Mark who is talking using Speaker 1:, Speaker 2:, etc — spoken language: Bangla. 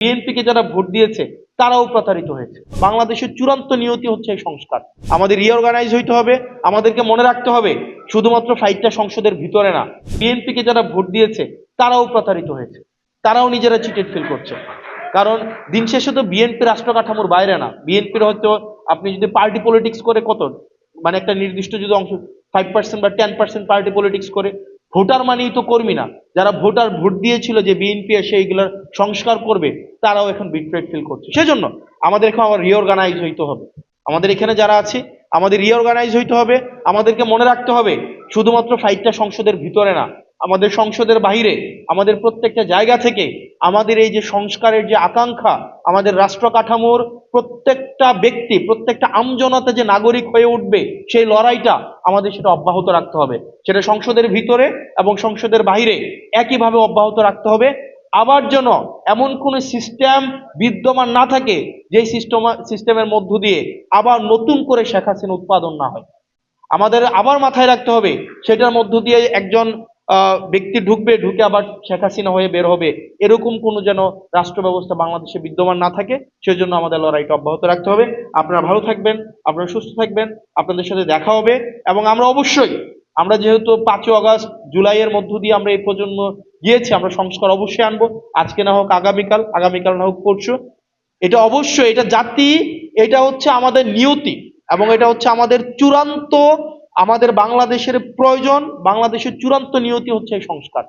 Speaker 1: বিএনপিকে যারা ভোট দিয়েছে তারাও প্রতারিত হয়েছে। বাংলাদেশের চূড়ান্ত নিয়তি হচ্ছে এই সংস্কার। আমাদের রিঅর্গানাইজ হইতে হবে। আমাদেরকে মনে রাখতে হবে শুধুমাত্র ফাইটটা সংসদের ভিতরে না, বিএনপিকে যারা ভোট দিয়েছে তারাও প্রতারিত হয়েছে, তারাও নিজেরা চিটেড ফিল করছে। কারণ দিন শেষে তো বিএনপি রাষ্ট্র কাঠামোর বাইরে না। বিএনপির হয়তো আপনি যদি পার্টি পলিটিক্স করে কত, মানে একটা নির্দিষ্ট যদি অংশ 5% বা 10% পার্টি পলিটিক্স করে, ভোটার মানেই তো কর্মী না। যারা ভোটার ভোট দিয়েছিল যে বিএনপি এসে এইগুলোর সংস্কার করবে, তারাও এখন বিট্রেড ফিল করছে। সেজন্য আমাদের এখন আবার রিঅর্গানাইজ হইতে হবে। আমাদের এখানে যারা আছে আমাদের রিঅর্গানাইজ হইতে হবে। আমাদেরকে মনে রাখতে হবে শুধুমাত্র ফাইটটা সংসদের ভিতরে না, আমাদের সংসদের বাইরে, আমাদের প্রত্যেকটা জায়গা থেকে আমাদের এই যে সংস্কারের যে আকাঙ্ক্ষা, আমাদের রাষ্ট্র কাঠামোর প্রত্যেকটা ব্যক্তি, প্রত্যেকটা আমজনতা যে নাগরিক হয়ে উঠবে, সেই লড়াইটা আমাদের সেটা অব্যাহত রাখতে হবে। সেটা সংসদের ভিতরে এবং সংসদের বাইরে একইভাবে অব্যাহত রাখতে হবে। আবার যেন এমন কোন সিস্টেম বিদ্যমান না থাকে যে সিস্টেমের মধ্য দিয়ে আবার নতুন করে শেখ হাসিনা উৎপাদন না হয়। আমাদের আবার মাথায় রাখতে হবে সেটার মধ্য দিয়ে একজন ব্যক্তি ঢুকবে, ঢুকে আবার শেখ হাসিনা হয়ে বের হবে, এরকম কোনো যেন রাষ্ট্র ব্যবস্থা বাংলাদেশে বিদ্যমান না থাকে। সেজন্য আমাদের লড়াইটা অব্যাহত রাখতে হবে। আপনারা ভালো থাকবেন, আপনারা সুস্থ থাকবেন, আপনাদের সাথে দেখা হবে। এবং আমরা অবশ্যই, আমরা যেহেতু 5ই আগস্ট জুলাইয়ের মধ্য দিয়ে আমরা এই প্রজন্ম গিয়েছি, আমরা সংস্কার অবশ্যই আনবো। আজকে না হোক আগামীকাল, আগামীকাল না হোক পরশু। এটা অবশ্যই, এটা জাতি, এটা হচ্ছে আমাদের নিয়তি এবং এটা হচ্ছে আমাদের চূড়ান্ত, আমাদের বাংলাদেশের প্রয়োজন। বাংলাদেশের চূড়ান্ত নিয়তি হচ্ছে এই সংস্কার।